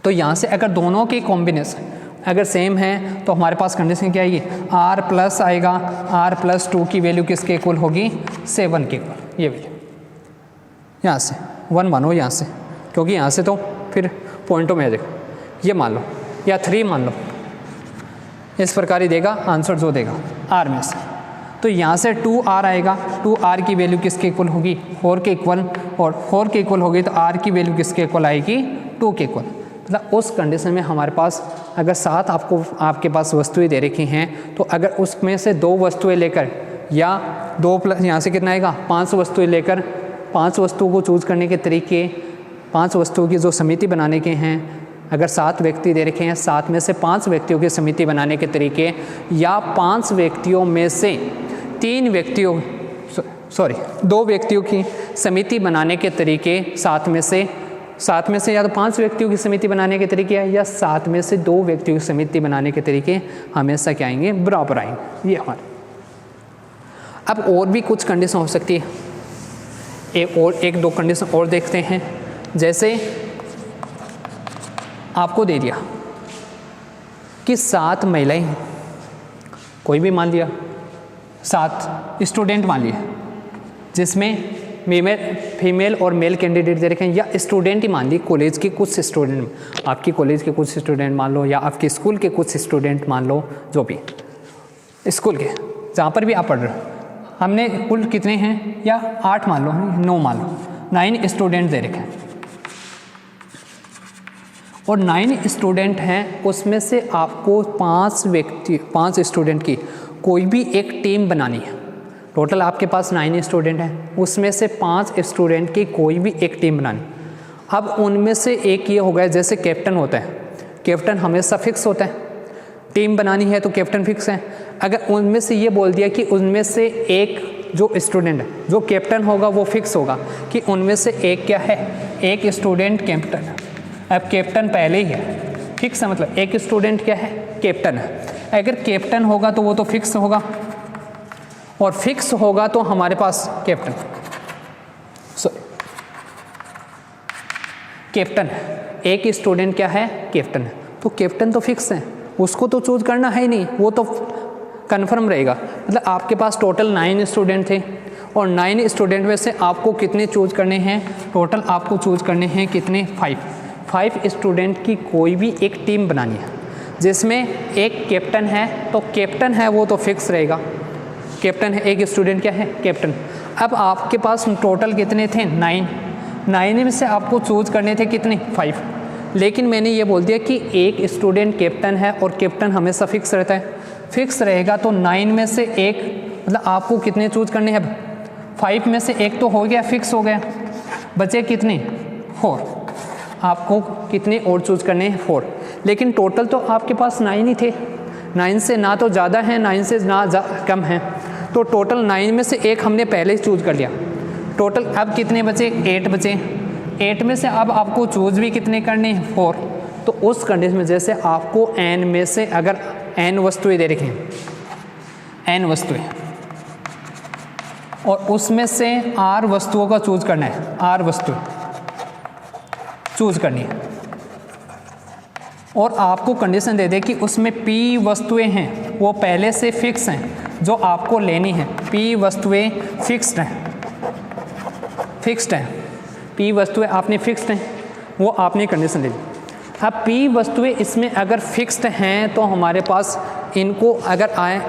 तो यहाँ से अगर दोनों के कॉम्बिनेशन अगर सेम है तो हमारे पास कंडीशन क्या आएगी, r प्लस आएगा, r प्लस 2 की वैल्यू किसके इक्वल होगी, 7 के इक्वल। ये वैल्यू यहाँ से 1 मानो यहाँ से, क्योंकि यहाँ से तो फिर पॉइंटों में देखो, ये मान लो या 3 मान लो, इस प्रकार ही देगा आंसर जो देगा आर में से। तो यहाँ से 2r आएगा, 2r की वैल्यू किसके इक्वल होगी, 4 के इक्वल, और 4 के इक्वल होगी तो r की वैल्यू किसके इक्वल आएगी, 2 के इक्वल। मतलब उस कंडीशन में हमारे पास अगर 7 आपके पास वस्तुएं दे रखी हैं, तो अगर उसमें से 2 वस्तुएं लेकर या 2 प्लस यहाँ से कितना आएगा 5 वस्तुएं लेकर 5 वस्तुओं को चूज़ करने के तरीके, 5 वस्तुओं की जो समिति बनाने के हैं, अगर 7 व्यक्ति दे रखे हैं, 7 में से 5 व्यक्तियों की समिति बनाने के तरीके, या 5 व्यक्तियों में से 2 व्यक्तियों की समिति बनाने के तरीके, 7 में से या तो 5 व्यक्तियों की समिति बनाने के तरीके या 7 में से 2 व्यक्तियों की समिति बनाने के तरीके हमेशा क्या आएंगे, बराबर आएंगे। ये हमारे अब और भी कुछ कंडीशन हो सकती है, एक दो कंडीशन और देखते हैं। जैसे आपको दे दिया कि 7 महिलाएं हैं, कोई भी मान लिया, 7 स्टूडेंट मान लिए, जिसमें फीमेल और मेल कैंडिडेट दे रखे हैं, या स्टूडेंट ही मान ली, कॉलेज के कुछ स्टूडेंट, आपकी कॉलेज के कुछ स्टूडेंट मान लो, या आपके स्कूल के कुछ स्टूडेंट मान लो, जो भी स्कूल के जहाँ पर भी आप पढ़ रहे हो, हमने कुल कितने हैं, या 8 मान लो, 9 मान लो, 9 स्टूडेंट दे रखे हैं, और 9 स्टूडेंट हैं, उसमें से आपको 5 स्टूडेंट की कोई भी एक टीम बनानी है। टोटल आपके पास 9 स्टूडेंट हैं, उसमें से 5 स्टूडेंट की कोई भी एक टीम बनानी। अब उनमें से एक ये हो गया, जैसे कैप्टन होता है, कैप्टन हमेशा फिक्स होता है, टीम बनानी है तो कैप्टन फिक्स है। अगर उनमें से ये बोल दिया कि उनमें से एक जो स्टूडेंट है, जो कैप्टन होगा वो फिक्स होगा कि उनमें से एक क्या है, एक स्टूडेंट कैप्टन है। अब कैप्टन पहले ही है, फिक्स है, मतलब एक स्टूडेंट क्या है, कैप्टन है। अगर कैप्टन होगा तो वो तो फिक्स होगा, और फिक्स होगा तो हमारे पास कैप्टन है, एक स्टूडेंट क्या है, कैप्टन है, तो कैप्टन तो फिक्स है, उसको तो चूज करना है ही नहीं, वो तो कंफर्म रहेगा। मतलब आपके पास टोटल 9 स्टूडेंट थे, और 9 स्टूडेंट में से आपको कितने चूज करने हैं, टोटल आपको चूज करने हैं कितने, 5 स्टूडेंट की कोई भी एक टीम बनानी है, जिसमें एक कैप्टन है, तो कैप्टन है वो तो फिक्स रहेगा, कैप्टन है, एक स्टूडेंट क्या है, कैप्टन। अब आपके पास टोटल कितने थे, 9 में से आपको चूज करने थे कितने, 5, लेकिन मैंने ये बोल दिया कि एक स्टूडेंट कैप्टन है, और कैप्टन हमेशा फिक्स रहता है, फिक्स रहेगा, तो 9 में से एक, मतलब आपको कितने चूज करने हैं, 5 में से एक तो हो गया, फिक्स हो गया, बचे कितने, 4, आपको कितने और चूज करने हैं, 4, लेकिन टोटल तो आपके पास 9 ही थे, 9 से ना तो ज़्यादा है, 9 से ना कम है, तो टोटल 9 में से एक हमने पहले ही चूज कर लिया। टोटल अब कितने बचे, 8 बचे, 8 में से अब आपको चूज भी कितने करने हैं, 4। तो उस कंडीशन में जैसे आपको n में से अगर n वस्तुएं दे रखी हैं, n वस्तुएं, और उसमें से r वस्तुओं का चूज करना है, r वस्तुएं चूज करनी है, और आपको कंडीशन दे दे कि उसमें p वस्तुएं हैं वो पहले से फिक्स हैं, जो आपको लेनी है, p वस्तुएं फिक्स्ड हैं, p वस्तुएं आपने फिक्स्ड हैं, वो आपने कंडीशन दे दी। अब p वस्तुएं इसमें अगर फिक्स्ड हैं तो हमारे पास इनको अगर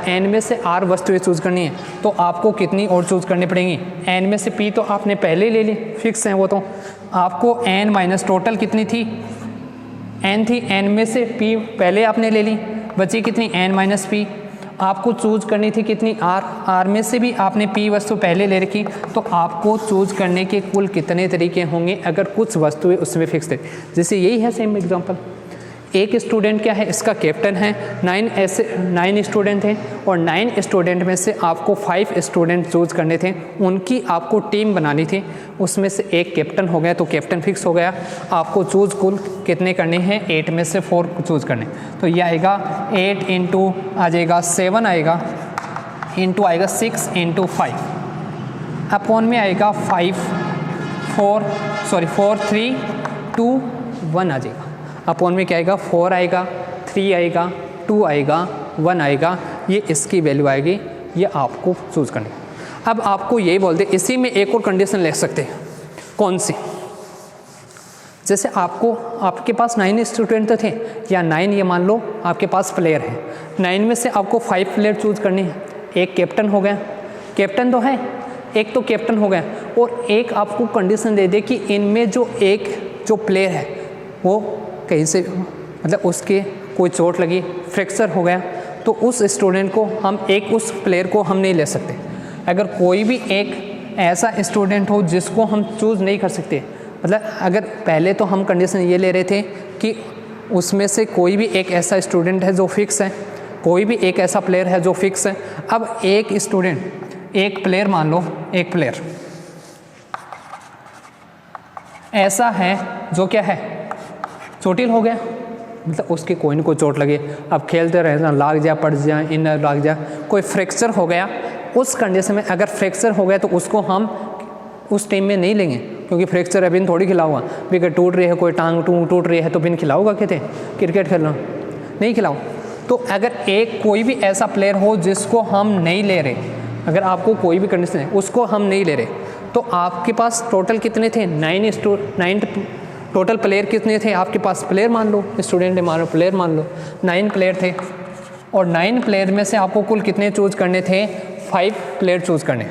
n में से r वस्तुएं चूज़ करनी है तो आपको कितनी और चूज़ करनी पड़ेंगी, n में से p तो आपने पहले ही ले ली, फिक्स हैं वो, तो आपको n माइनस टोटल कितनी थी, n थी, n में से p पहले आपने ले ली, बची कितनी, n माइनस p, आपको चूज करनी थी कितनी, r में से भी आपने p वस्तु पहले ले रखी, तो आपको चूज करने के कुल कितने तरीके होंगे अगर कुछ वस्तुएं उसमें फिक्स थे। जैसे यही है सेम एग्जांपल, एक स्टूडेंट क्या है, इसका कैप्टन है, 9 स्टूडेंट थे, और 9 स्टूडेंट में से आपको 5 स्टूडेंट चूज करने थे, उनकी आपको टीम बनानी थी, उसमें से एक कैप्टन हो गया तो कैप्टन फिक्स हो गया, आपको चूज कुल कितने करने हैं, 8 में से 4 चूज करने, तो ये आएगा 8 इंटू आ जाएगा 7 आएगा, इंटू आएगा 6 इंटू 5, अपॉन में आएगा 4 3 2 1 आ जाएगा, अपॉन में क्या आएगा, 4 आएगा, 3 आएगा, 2 आएगा, 1 आएगा, ये इसकी वैल्यू आएगी, ये आपको चूज करनी है। अब आपको यही बोल दे, इसी में एक और कंडीशन ले सकते हैं, कौन सी, जैसे आपके पास 9 स्टूडेंट तो थे, या 9 ये मान लो आपके पास प्लेयर है, 9 में से आपको 5 प्लेयर चूज़ करने हैं। एक कैप्टन हो गया, कैप्टन तो है, एक तो कैप्टन हो गया, और एक आपको कंडीशन दे दे कि इनमें जो प्लेयर है वो कहीं से मतलब उसके कोई चोट लगी, फ्रैक्चर हो गया, तो उस स्टूडेंट को उस प्लेयर को हम नहीं ले सकते। अगर कोई भी एक ऐसा स्टूडेंट हो जिसको हम चूज़ नहीं कर सकते, मतलब अगर पहले तो हम कंडीशन ये ले रहे थे कि उसमें से कोई भी एक ऐसा स्टूडेंट है जो फिक्स है, कोई भी एक ऐसा प्लेयर है जो फिक्स है। अब एक स्टूडेंट, एक प्लेयर मान लो, एक प्लेयर ऐसा है जो क्या है, चोटिल हो गया, मतलब उसके कोई ना कोई चोट लगे, अब खेलते रहना, लाग जाए, पड़ जाए, इनर लाग जाए, कोई फ्रैक्चर हो गया, उस कंडीशन में अगर फ्रैक्चर हो गया तो उसको हम उस टाइम में नहीं लेंगे, क्योंकि फ्रैक्चर अभी थोड़ी खिलाऊंगा, विकेट टूट रही है, कोई टांग टूट रही है तो बिन खिलाऊंगा कहते क्रिकेट खेलना, नहीं खिलाओ। तो अगर कोई भी ऐसा प्लेयर हो जिसको हम नहीं ले रहे, अगर आपको कोई भी कंडीशन है उसको हम नहीं ले रहे, तो आपके पास टोटल कितने थे, 9 टोटल प्लेयर कितने थे आपके पास, प्लेयर मान लो, स्टूडेंट मान लो, प्लेयर मान लो, 9 प्लेयर थे, और 9 प्लेयर में से आपको कुल कितने चूज़ करने थे, 5 प्लेयर चूज़ करने।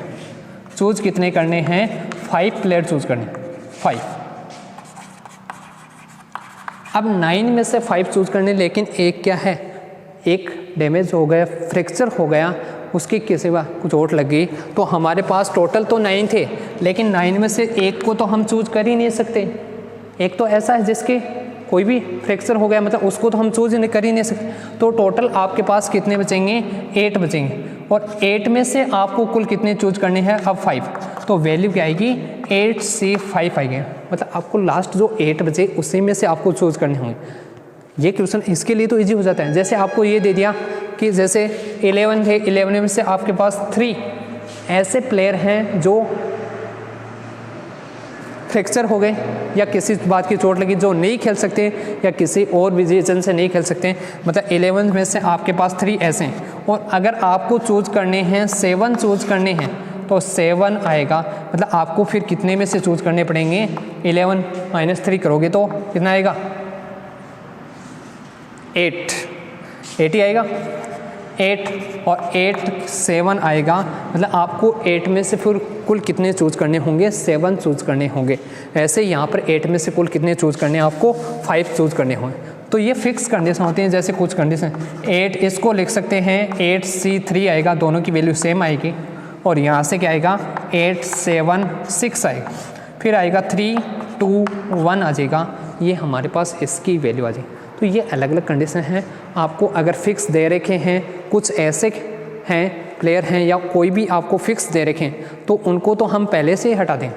चूज़ कितने करने हैं, 5 प्लेयर चूज़ करने, 5। अब 9 में से 5 चूज़ करने, लेकिन एक क्या है, एक डैमेज हो गया, फ्रैक्चर हो गया, उसकी किसी बात कुछ चोट लग गई, तो हमारे पास टोटल तो 9 थे, लेकिन 9 में से एक को तो हम चूज़ कर ही नहीं सकते। एक तो ऐसा है जिसके कोई भी फ्रैक्चर हो गया, मतलब उसको तो हम चूज़ कर ही नहीं सकते। तो टोटल आपके पास कितने बचेंगे, 8 बचेंगे, और 8 में से आपको कुल कितने चूज़ करने हैं, अब 5, तो वैल्यू क्या आएगी, 8 से 5 आएगी, मतलब आपको लास्ट जो 8 बचे उसी में से आपको चूज़ करने होंगे। ये क्वेश्चन इसके लिए तो इजी हो जाता है। जैसे आपको ये दे दिया कि जैसे 11 थे, 11 में से आपके पास 3 ऐसे प्लेयर हैं जो फ्रैक्चर हो गए या किसी बात की चोट लगी, जो नहीं खेल सकते या किसी और रीजन से नहीं खेल सकते, मतलब 11 में से आपके पास 3 ऐसे हैं, और अगर आपको चूज़ करने हैं 7 चूज़ करने हैं तो 7 आएगा, मतलब आपको फिर कितने में से चूज़ करने पड़ेंगे, 11 - 3 करोगे तो कितना आएगा, 8 ही आएगा, 8 और 8 7 आएगा, मतलब आपको 8 में से फिर कुल कितने चूज़ करने होंगे, 7 चूज़ करने होंगे। ऐसे यहाँ पर 8 में से कुल कितने चूज़ करने हैं, आपको 5 चूज़ करने होंगे। तो ये फिक्स कंडीशन होती हैं। जैसे कुछ कंडीशन 8 इसको लिख सकते हैं 8C3 आएगा, दोनों की वैल्यू सेम आएगी, और यहाँ से क्या आएगा 8 7 6 आएगा, फिर आएगा 3 2 1 आ जाएगा, ये हमारे पास इसकी वैल्यू आ जाएगी। तो ये अलग अलग कंडीशन हैं। आपको अगर फिक्स दे रखे हैं, कुछ ऐसे हैं प्लेयर हैं या कोई भी आपको फिक्स दे रखे हैं, तो उनको तो हम पहले से ही हटा दें।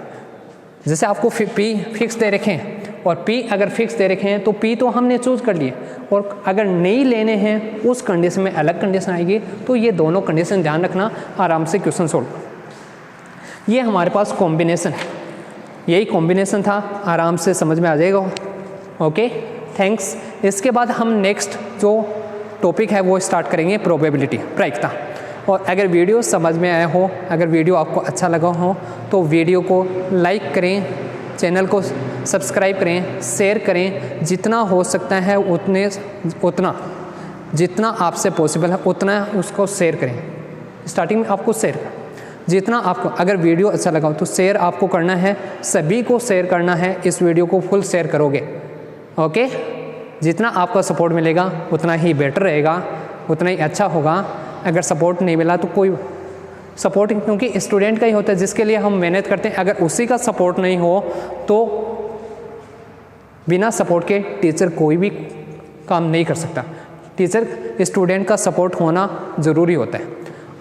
जैसे आपको P फिक्स दे रखे हैं और P अगर फिक्स दे रखे हैं तो P तो हमने चूज़ कर लिए, और अगर नहीं लेने हैं उस कंडीशन में अलग कंडीशन आएगी। तो ये दोनों कंडीशन ध्यान रखना, आराम से क्वेश्चन सोल्व। ये हमारे पास कॉम्बिनेशन है, यही कॉम्बिनेशन था, आराम से समझ में आ जाएगा। Okay, thanks. इसके बाद हम नेक्स्ट जो टॉपिक है वो स्टार्ट करेंगे, प्रोबेबिलिटी, प्रायिकता। और अगर वीडियो समझ में आया हो, अगर वीडियो आपको अच्छा लगा हो तो वीडियो को लाइक करें, चैनल को सब्सक्राइब करें, शेयर करें, जितना हो सकता है उतना जितना आपसे पॉसिबल है उतना उसको शेयर करें। स्टार्टिंग में आपको शेयर जितना आपको, अगर वीडियो अच्छा लगा हो तो शेयर आपको करना है, सभी को शेयर करना है, इस वीडियो को फुल शेयर करोगे। ओके, जितना आपका सपोर्ट मिलेगा उतना ही बेटर रहेगा, उतना ही अच्छा होगा। अगर सपोर्ट नहीं मिला तो कोई सपोर्ट, क्योंकि स्टूडेंट का ही होता है जिसके लिए हम मेहनत करते हैं, अगर उसी का सपोर्ट नहीं हो तो बिना सपोर्ट के टीचर कोई भी काम नहीं कर सकता। टीचर स्टूडेंट का सपोर्ट होना ज़रूरी होता है,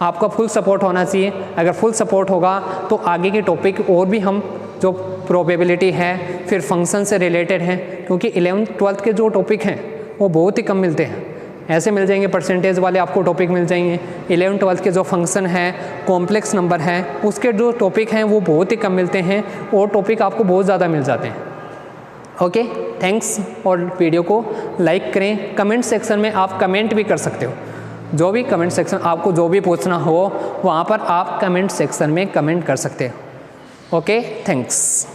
आपका फुल सपोर्ट होना चाहिए। अगर फुल सपोर्ट होगा तो आगे के टॉपिक और भी हम जो प्रोबेबिलिटी है, फिर फंक्शन से रिलेटेड है, क्योंकि 11th 12th के जो टॉपिक हैं वो बहुत ही कम मिलते हैं। ऐसे मिल जाएंगे परसेंटेज वाले आपको टॉपिक मिल जाएंगे। 11th 12th के जो फंक्शन है, कॉम्प्लेक्स नंबर है, उसके जो टॉपिक हैं वो बहुत ही कम मिलते हैं, और टॉपिक आपको बहुत ज़्यादा मिल जाते हैं। Okay, thanks. और वीडियो को लाइक करें, कमेंट सेक्शन में आप कमेंट भी कर सकते हो, जो भी कमेंट सेक्शन आपको जो भी पूछना हो वहाँ पर आप कमेंट सेक्शन में कमेंट कर सकते हो। Okay, thanks.